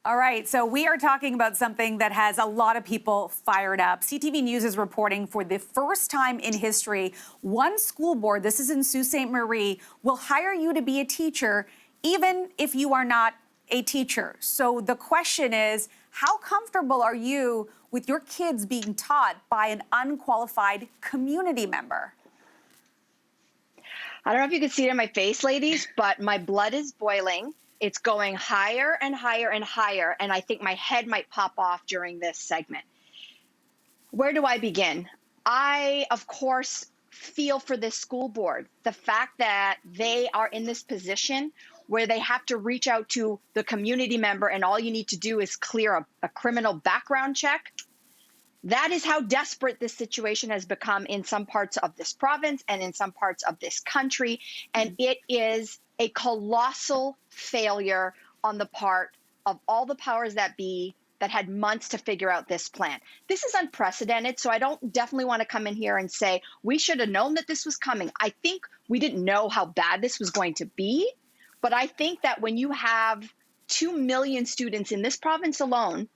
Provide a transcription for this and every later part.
All right, so we are talking about something that has a lot of people fired up. CTV News is reporting for the first time in history, one school board, this is in Sault Ste. Marie, will hire you to be a teacher even if you are not a teacher. So the question is, how comfortable are you with your kids being taught by an unqualified community member? I don't know if you can see it in my face, ladies, but my blood is boiling. It's going higher and higher and higher, and I think my head might pop off during this segment. Where do I begin? I, of course, feel for this school board. The fact that they are in this position where they have to reach out to the community member and all you need to do is clear a criminal background check. That is how desperate this situation has become in some parts of this province and in some parts of this country. And it is a colossal failure on the part of all the powers that be that had months to figure out this plan. This is unprecedented, so I don't definitely want to come in here and say we should have known that this was coming. I think we didn't know how bad this was going to be, but I think that when you have 2 million students in this province alone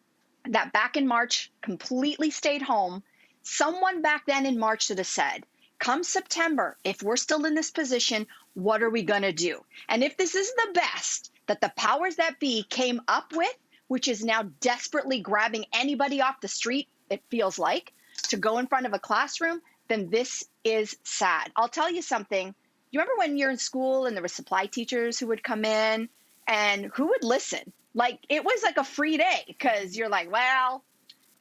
that back in March completely stayed home, someone back then in March should have said, come September, if we're still in this position, what are we going to do? And if this is the best that the powers that be came up with, which is now desperately grabbing anybody off the street, it feels like, to go in front of a classroom, then this is sad. I'll tell you something. You remember when you're in school and there were supply teachers who would come in and who would listen? Like, it was like a free day because you're like, well,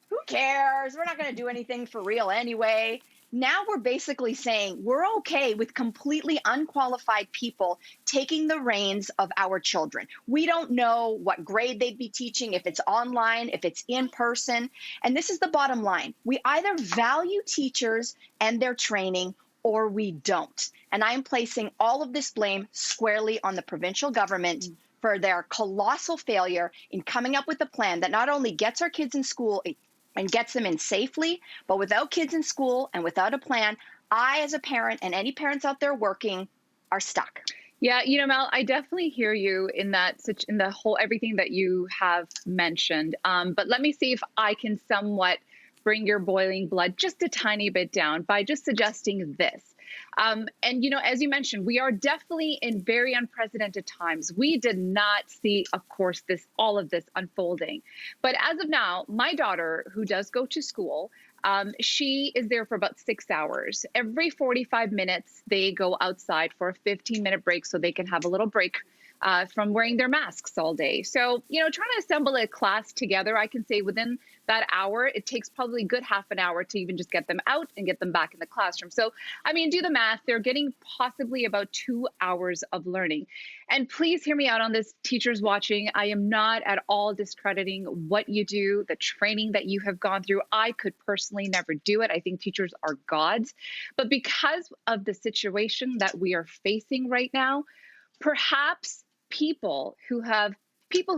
who cares? We're not going to do anything for real anyway. Now we're basically saying we're okay with completely unqualified people taking the reins of our children. We don't know what grade they'd be teaching, if it's online, if it's in person. And this is the bottom line. We either value teachers and their training or we don't. And I'm placing all of this blame squarely on the provincial government for their colossal failure in coming up with a plan that not only gets our kids in school and gets them in safely, but without kids in school and without a plan, I, as a parent, and any parents out there working, are stuck. Yeah, Mel, I definitely hear you in the whole everything that you have mentioned. But let me see if I can somewhat bring your boiling blood just a tiny bit down by just suggesting this. And, as you mentioned, we are definitely in very unprecedented times. We did not see, of course, all of this unfolding. But as of now, my daughter, who does go to school, she is there for about 6 hours. Every 45 minutes, they go outside for a 15-minute break so they can have a little break from wearing their masks all day. So, trying to assemble a class together, I can say within that hour, it takes probably a good half an hour to even just get them out and get them back in the classroom. So, do the math. They're getting possibly about 2 hours of learning. And please hear me out on this, teachers watching. I am not at all discrediting what you do, the training that you have gone through. I could personally never do it. I think teachers are gods. But because of the situation that we are facing right now, perhaps people who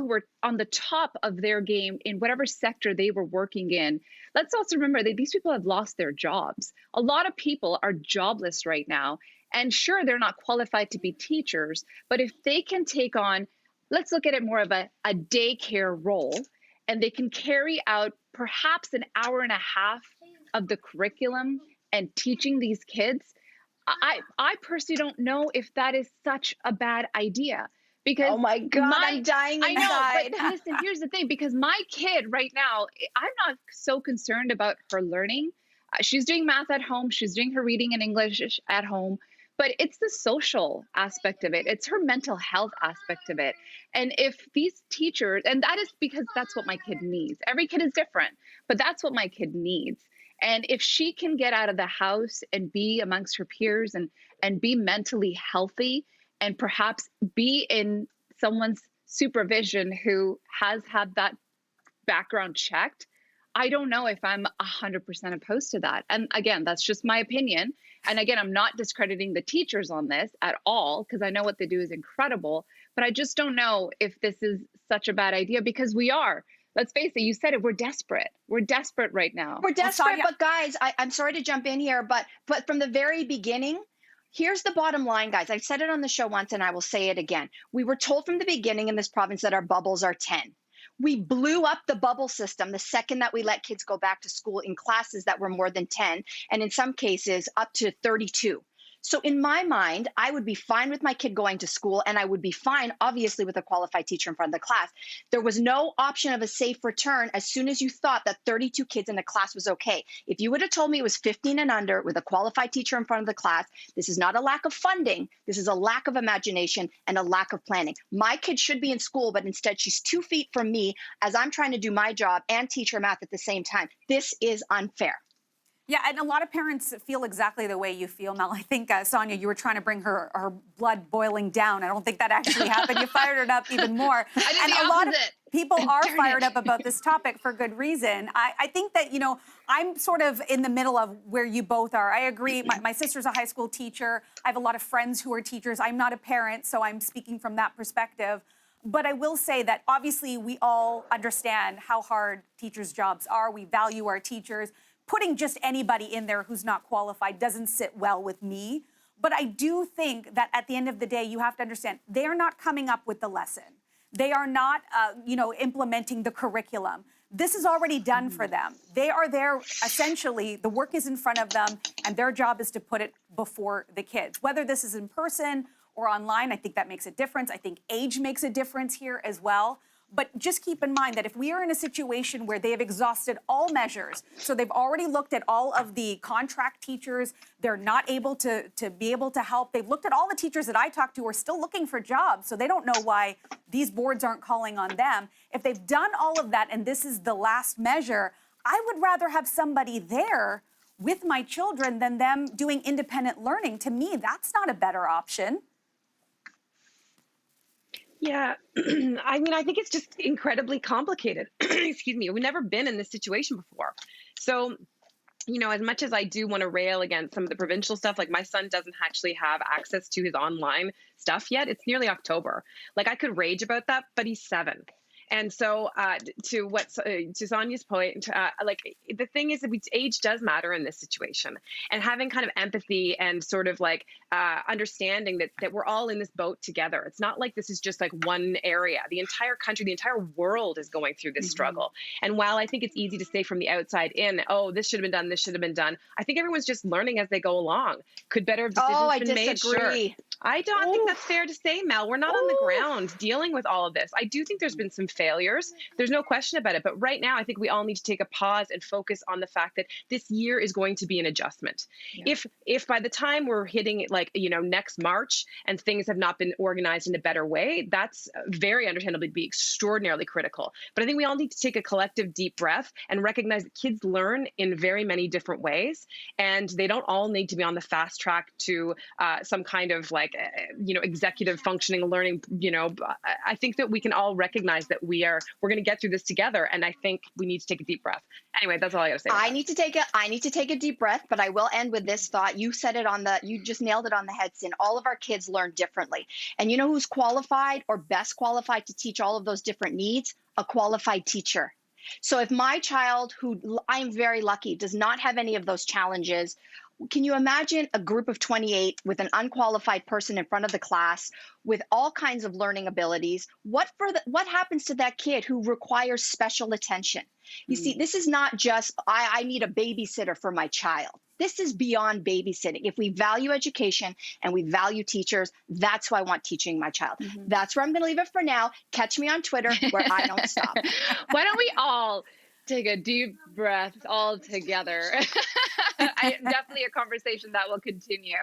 were on the top of their game in whatever sector they were working in. Let's also remember that these people have lost their jobs. A lot of people are jobless right now. And sure, they're not qualified to be teachers, but if they can take on, let's look at it more of a daycare role, and they can carry out perhaps an hour and a half of the curriculum and teaching these kids, I personally don't know if that is such a bad idea. Because oh my God, I'm dying inside. I know, but listen, here's the thing, because my kid right now, I'm not so concerned about her learning. She's doing math at home. She's doing her reading and English at home. But it's the social aspect of it. It's her mental health aspect of it. And if these teachers, and that is because that's what my kid needs. Every kid is different, but that's what my kid needs. And if she can get out of the house and be amongst her peers and be mentally healthy, and perhaps be in someone's supervision who has had that background checked, I don't know if I'm 100% opposed to that. And again, that's just my opinion. And again, I'm not discrediting the teachers on this at all, because I know what they do is incredible. But I just don't know if this is such a bad idea, because we are. Let's face it, you said it, we're desperate. We're desperate right now. We're desperate, but guys, I'm sorry to jump in here, but from the very beginning, here's the bottom line, guys. I've said it on the show once, and I will say it again. We were told from the beginning in this province that our bubbles are 10. We blew up the bubble system the second that we let kids go back to school in classes that were more than 10, and in some cases up to 32. So in my mind, I would be fine with my kid going to school, and I would be fine, obviously, with a qualified teacher in front of the class. There was no option of a safe return as soon as you thought that 32 kids in a class was okay. If you would have told me it was 15 and under with a qualified teacher in front of the class, this is not a lack of funding. This is a lack of imagination and a lack of planning. My kid should be in school, but instead she's 2 feet from me as I'm trying to do my job and teach her math at the same time. This is unfair. Yeah, and a lot of parents feel exactly the way you feel, Mel. I think, Sonia, you were trying to bring her blood boiling down. I don't think that actually happened. You fired it up even more. I did and the a lot of opposite. people are Darn fired it. up about this topic for good reason. I think that, I'm sort of in the middle of where you both are. I agree. My sister's a high school teacher. I have a lot of friends who are teachers. I'm not a parent, so I'm speaking from that perspective. But I will say that obviously we all understand how hard teachers' jobs are. We value our teachers. Putting just anybody in there who's not qualified doesn't sit well with me. But I do think that at the end of the day, you have to understand they are not coming up with the lesson. They are not, implementing the curriculum. This is already done for them. They are there, essentially, the work is in front of them, and their job is to put it before the kids. Whether this is in person or online, I think that makes a difference. I think age makes a difference here as well. But just keep in mind that if we are in a situation where they have exhausted all measures, so they've already looked at all of the contract teachers, they're not able to be able to help. They've looked at all the teachers that I talk to who are still looking for jobs, so they don't know why these boards aren't calling on them. If they've done all of that and this is the last measure, I would rather have somebody there with my children than them doing independent learning. To me, that's not a better option. Yeah, I mean, I think it's just incredibly complicated. Excuse me. We've never been in this situation before. So, as much as I do want to rail against some of the provincial stuff, like my son doesn't actually have access to his online stuff yet. It's nearly October. Like I could rage about that, but he's 7. And so to Sonia's point, the thing is that age does matter in this situation, and having kind of empathy and sort of like understanding that we're all in this boat together. It's not like this is just like one area. The entire country, the entire world is going through this struggle. And while I think it's easy to say from the outside in, oh, this should have been done, this should have been done, I think everyone's just learning as they go along. Could better have decisions been made? Sure. I don't think that's fair to say, Mel. We're not on the ground dealing with all of this. I do think there's been some failures. There's no question about it. But right now, I think we all need to take a pause and focus on the fact that this year is going to be an adjustment. Yeah. If by the time we're hitting next March and things have not been organized in a better way, that's very understandably be extraordinarily critical. But I think we all need to take a collective deep breath and recognize that kids learn in very many different ways, and they don't all need to be on the fast track to some kind of executive functioning learning. I think that we can all recognize that we're going to get through this together, and I think we need to take a deep breath. Anyway, that's all I got to say. I need to take a deep breath, but I will end with this thought. You said it you just nailed it on the head, Sin. All of our kids learn differently. And you know who's qualified or best qualified to teach all of those different needs? A qualified teacher. So if my child, who I'm very lucky, does not have any of those challenges, can you imagine a group of 28 with an unqualified person in front of the class with all kinds of learning abilities? What happens to that kid who requires special attention? You see, this is not just, I need a babysitter for my child. This is beyond babysitting. If we value education and we value teachers, that's who I want teaching my child. That's where I'm going to leave it for now. Catch me on Twitter where I don't stop. Why don't we all take a deep breath all together? Definitely a conversation that will continue.